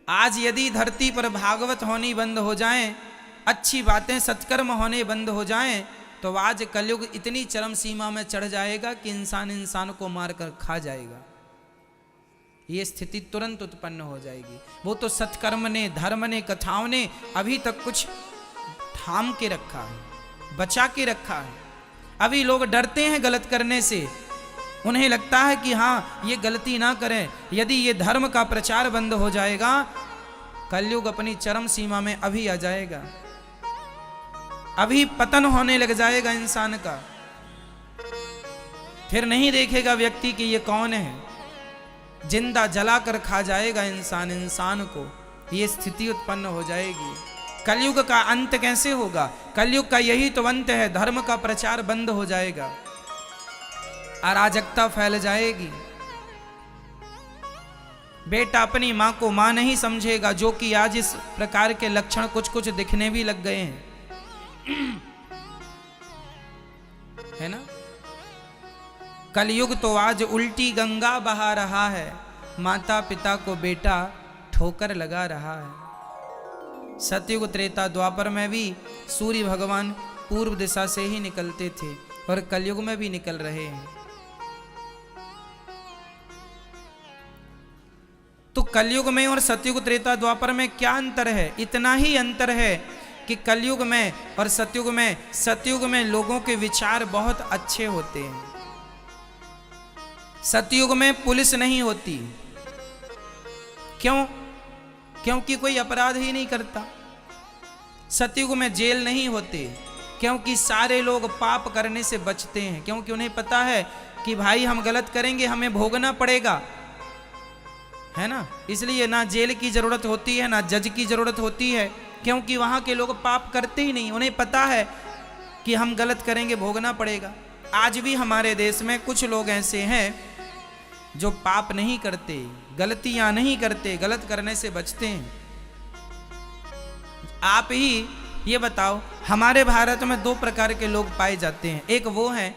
आज यदि धरती पर भागवत होनी बंद हो जाएं, अच्छी बातें सत्कर्म होने बंद हो जाएं, तो आज कलयुग इतनी चरम सीमा में चढ़ जाएगा कि इंसान इंसान को मारकर खा जाएगा। ये स्थिति तुरंत उत्पन्न हो जाएगी। वो तो सत्कर्म ने, धर्म ने, कथाओं ने अभी तक कुछ थाम के रखा है, बचा के रखा है। अभी लोग डरते हैं गलत करने से, उन्हें लगता है कि हाँ ये गलती ना करें। यदि ये धर्म का प्रचार बंद हो जाएगा, कलयुग अपनी चरम सीमा में अभी आ जाएगा, अभी पतन होने लग जाएगा इंसान का। फिर नहीं देखेगा व्यक्ति कि ये कौन है, जिंदा जलाकर खा जाएगा इंसान इंसान को। ये स्थिति उत्पन्न हो जाएगी। कलयुग का अंत कैसे होगा? कलयुग का यही तो अंत है, धर्म का प्रचार बंद हो जाएगा, अराजकता फैल जाएगी। बेटा अपनी मां को मां नहीं समझेगा, जो कि आज इस प्रकार के लक्षण कुछ कुछ दिखने भी लग गए हैं, है ना। कलयुग तो आज उल्टी गंगा बहा रहा है, माता पिता को बेटा ठोकर लगा रहा है। सतयुग त्रेता द्वापर में भी सूर्य भगवान पूर्व दिशा से ही निकलते थे और कलयुग में भी निकल रहे हैं। तो कलयुग में और सतयुग त्रेता द्वापर में क्या अंतर है? इतना ही अंतर है कि कलयुग में और सतयुग में लोगों के विचार बहुत अच्छे होते हैं। सतयुग में पुलिस नहीं होती। क्यों? क्योंकि कोई अपराध ही नहीं करता। सतयुग में जेल नहीं होते, क्योंकि सारे लोग पाप करने से बचते हैं, क्योंकि उन्हें पता है कि भाई हम गलत करेंगे हमें भोगना पड़ेगा, है ना। इसलिए ना जेल की जरूरत होती है, ना जज की जरूरत होती है, क्योंकि वहां के लोग पाप करते ही नहीं। उन्हें पता है कि हम गलत करेंगे भोगना पड़ेगा। आज भी हमारे देश में कुछ लोग ऐसे हैं जो पाप नहीं करते, गलतियां नहीं करते, गलत करने से बचते हैं। आप ही ये बताओ, हमारे भारत में दो प्रकार के लोग पाए जाते हैं। एक वो हैं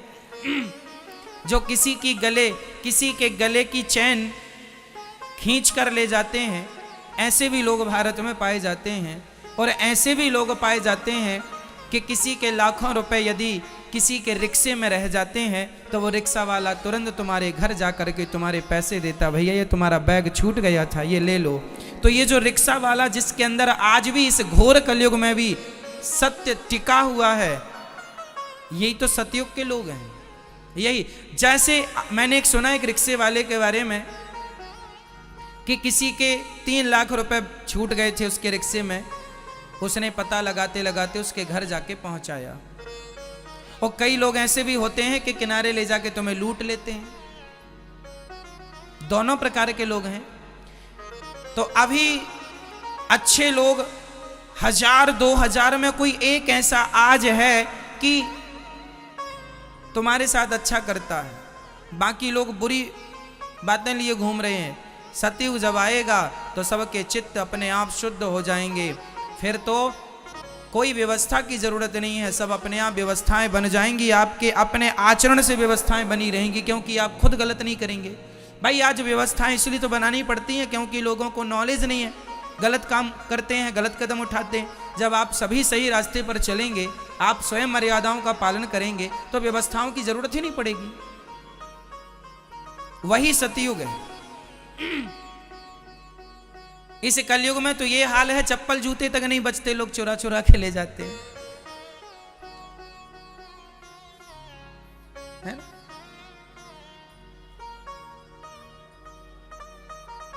जो किसी के गले की चैन खींच कर ले जाते हैं, ऐसे भी लोग भारत में पाए जाते हैं। और ऐसे भी लोग पाए जाते हैं कि किसी के लाखों रुपए यदि किसी के रिक्शे में रह जाते हैं तो वो रिक्शा वाला तुरंत तुम्हारे घर जा कर के तुम्हारे पैसे देता, भैया ये तुम्हारा बैग छूट गया था, ये ले लो। तो ये जो रिक्शा वाला, जिसके अंदर आज भी इस घोर कलयुग में भी सत्य टिका हुआ है, यही तो सतयुग के लोग हैं। यही, जैसे मैंने एक सुना एक रिक्शे वाले के बारे में कि किसी के 3 लाख रुपए छूट गए थे उसके रिक्शे में। उसने पता लगाते लगाते उसके घर जाके पहुंचाया। और कई लोग ऐसे भी होते हैं कि किनारे ले जाके तुम्हें लूट लेते हैं। दोनों प्रकार के लोग हैं। तो अभी अच्छे लोग 1000-2000 में कोई एक ऐसा आज है कि तुम्हारे साथ अच्छा करता है, बाकी लोग बुरी बातें लिए घूम रहे हैं। सतयुग जब आएगा तो सबके चित्त अपने आप शुद्ध हो जाएंगे। फिर तो कोई व्यवस्था की जरूरत नहीं है, सब अपने आप व्यवस्थाएं बन जाएंगी। आपके अपने आचरण से व्यवस्थाएं बनी रहेंगी, क्योंकि आप खुद गलत नहीं करेंगे। भाई आज व्यवस्थाएं इसलिए तो बनानी पड़ती हैं क्योंकि लोगों को नॉलेज नहीं है, गलत काम करते हैं, गलत कदम उठाते हैं। जब आप सभी सही रास्ते पर चलेंगे, आप स्वयं मर्यादाओं का पालन करेंगे, तो व्यवस्थाओं की जरूरत ही नहीं पड़ेगी। वही सतयुग है। इस कलयुग में तो ये हाल है, चप्पल जूते तक नहीं बचते, लोग चुरा चुरा के ले जाते हैं, है ना?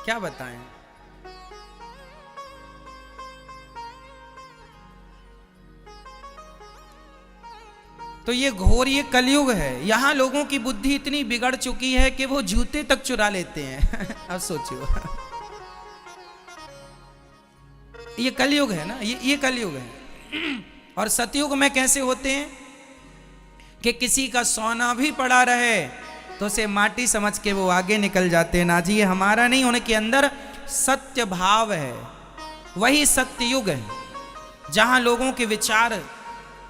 क्या बताएं। तो ये घोर, ये कलयुग है। यहां लोगों की बुद्धि इतनी बिगड़ चुकी है कि वो जूते तक चुरा लेते हैं। अब सोचिए, ये कलयुग है ना, ये कलयुग है। और सतयुग में कैसे होते हैं कि किसी का सोना भी पड़ा रहे तो उसे माटी समझ के वो आगे निकल जाते हैं। ना जी, ये हमारा नहीं, उनके अंदर सत्य भाव है। वही सत्ययुग है जहां लोगों के विचार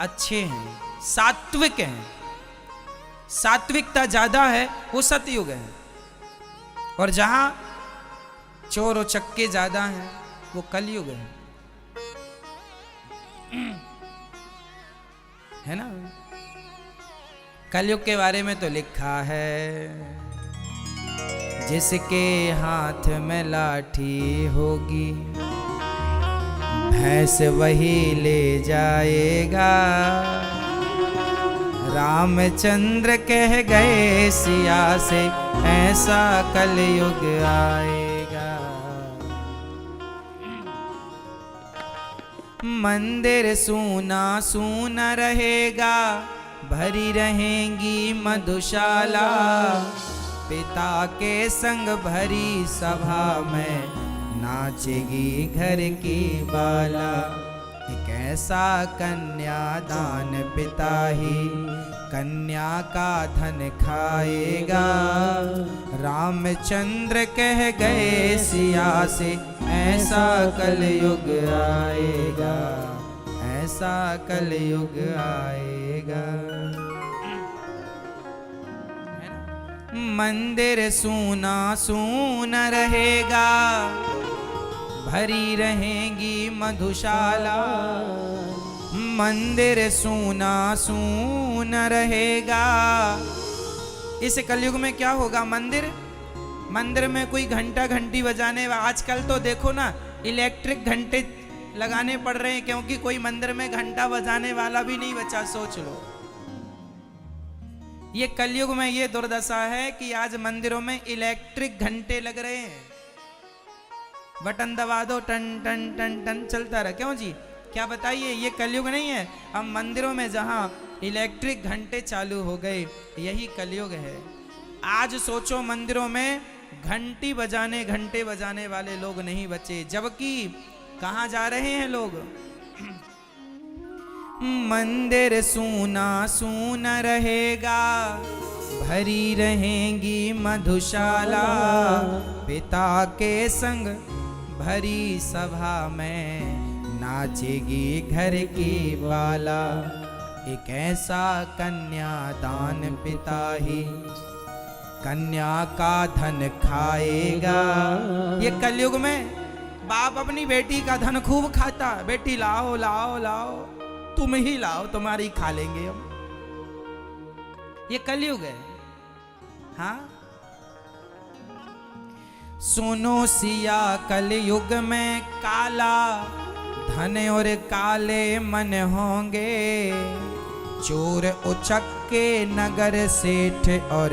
अच्छे हैं, सात्विक हैं, सात्विकता ज्यादा है, वो सतयुग है। और जहां चोर और चक्के ज्यादा हैं, वो कलयुग है ना। कलयुग के बारे में तो लिखा है, जिसके हाथ में लाठी होगी भैंस वही ले जाएगा। रामचंद्र कह गए सिया से ऐसा कलयुग आएगा। मंदिर सूना सूना रहेगा, भरी रहेंगी मधुशाला। पिता के संग भरी सभा में नाचेगी घर की बाला। एक ऐसा कन्यादान पिता ही कन्या का धन खाएगा। रामचंद्र कह गए सिया से ऐसा कलयुग आएगा, ऐसा कलयुग आएगा। मंदिर सूना सूना रहेगा, भरी रहेंगी मधुशाला। मंदिर सूना सूना रहेगा। इस कलयुग में क्या होगा? मंदिर में कोई घंटा घंटी बजाने वाला, आजकल तो देखो ना इलेक्ट्रिक घंटे लगाने पड़ रहे हैं, क्योंकि कोई मंदिर में घंटा बजाने वाला भी नहीं बचा। सोच लो, ये कलयुग में ये दुर्दशा है कि आज मंदिरों में इलेक्ट्रिक घंटे लग रहे हैं। बटन दबा दो, टन टन टन टन चलता रहा। क्यों जी? क्या बताइए, ये कलयुग नहीं है? अब मंदिरों में जहां इलेक्ट्रिक घंटे चालू हो गए, यही कलयुग है। आज सोचो मंदिरों में घंटे बजाने वाले लोग नहीं बचे, जबकि कहां जा रहे हैं लोग? मंदिर सूना सूना रहेगा, भरी रहेंगी मधुशाला। पिता के संग भरी सभा में नाचेगी घर की बाला। एक ऐसा कन्यादान पिता ही कन्या का धन खाएगा। ये कलयुग में बाप अपनी बेटी का धन खूब खाता, बेटी लाओ लाओ लाओ, तुम ही लाओ, तुम्हारी खा लेंगे हम। ये कलयुग है। हाँ, सुनो सिया कलयुग में काला धन और काले मन होंगे। चोर उचक्के नगर सेठ और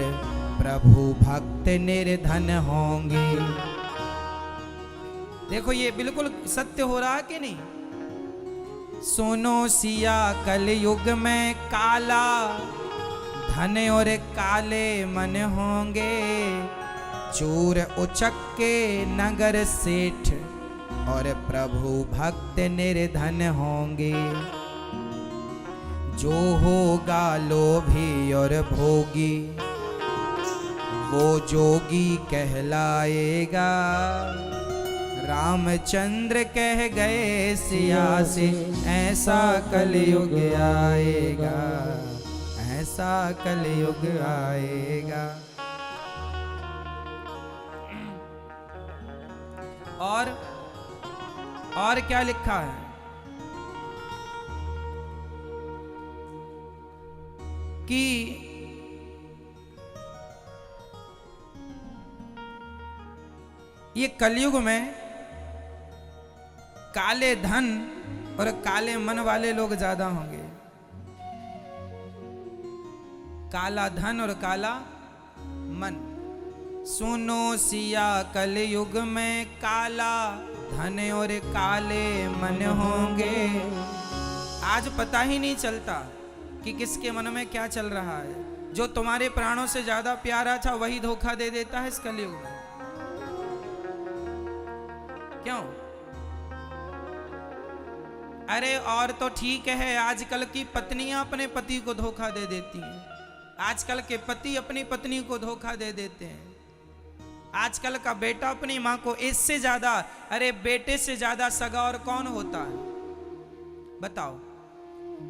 प्रभु भक्त निर्धन होंगे। देखो ये बिल्कुल सत्य हो रहा कि नहीं? सुनो सिया कलयुग में काला धन और काले मन होंगे। चोर उचक्के नगर सेठ और प्रभु भक्त निर्धन होंगे। जो होगा लोभी और भोगी वो जोगी कहलाएगा। रामचंद्र कह गए सिया से ऐसा कलयुग आएगा, ऐसा कलयुग आएगा। और क्या लिखा है? कि ये कलयुग में काले धन और काले मन वाले लोग ज्यादा होंगे। काला धन और काला मन। सुनो सिया कलयुग में काला धन और काले मन होंगे। आज पता ही नहीं चलता कि किसके मन में क्या चल रहा है। जो तुम्हारे प्राणों से ज्यादा प्यारा था वही धोखा दे देता है इस कलयुग में। क्यों? अरे और तो ठीक है, आजकल की पत्नियां अपने पति को धोखा दे देती हैं। आजकल के पति अपनी पत्नी को धोखा दे देते हैं। आजकल का बेटा अपनी मां को, इससे ज्यादा, अरे बेटे से ज्यादा सगा और कौन होता है? बताओ,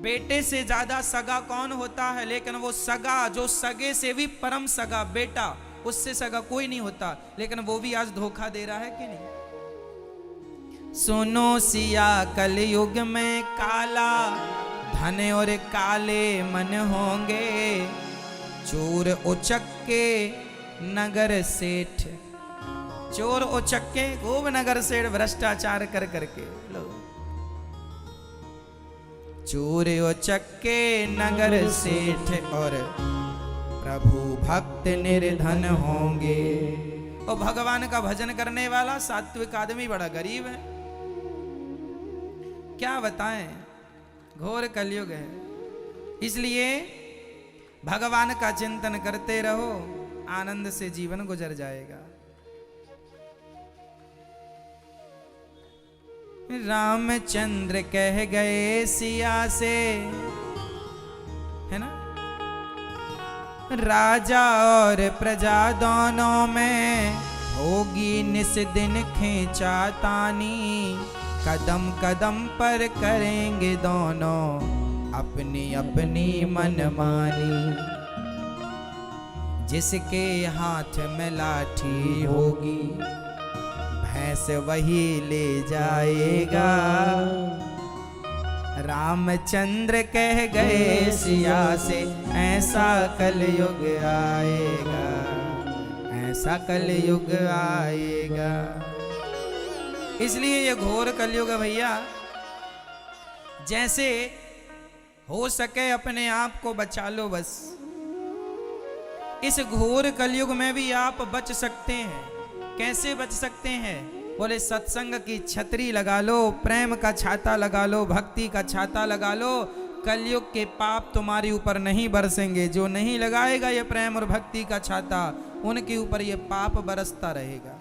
बेटे से ज्यादा सगा कौन होता है? लेकिन वो सगा जो सगे से भी परम सगा बेटा, उससे सगा कोई नहीं होता, लेकिन वो भी आज धोखा दे रहा है कि नहीं? सुनो सिया कलयुग में काला धन और काले मन होंगे, चोर उचक्के नगर सेठ, चोर उचक्के खूब नगर सेठ भ्रष्टाचार कर करके, लो चोर उचक्के नगर सेठ और प्रभु भक्त निर्धन होंगे। और भगवान का भजन करने वाला सात्विक आदमी बड़ा गरीब है। क्या बताएं, घोर कलयुग है। इसलिए भगवान का चिंतन करते रहो, आनंद से जीवन गुजर जाएगा। रामचंद्र कह गए सिया से, है ना, राजा और प्रजा दोनों में होगी निस दिन खींचातानी, कदम कदम पर करेंगे दोनों अपनी अपनी मनमानी। जिसके हाथ में लाठी होगी भैंस वही ले जाएगा। रामचंद्र कह गए सिया से, ऐसा कलयुग आएगा, ऐसा कलयुग आएगा। इसलिए ये घोर कलयुग है भैया। जैसे हो सके अपने आप को बचा लो बस। इस घोर कलयुग में भी आप बच सकते हैं। कैसे बच सकते हैं? बोले सत्संग की छतरी लगा लो, प्रेम का छाता लगा लो, भक्ति का छाता लगा लो। कलयुग के पाप तुम्हारे ऊपर नहीं बरसेंगे। जो नहीं लगाएगा ये प्रेम और भक्ति का छाता, उनके ऊपर ये पाप बरसता रहेगा।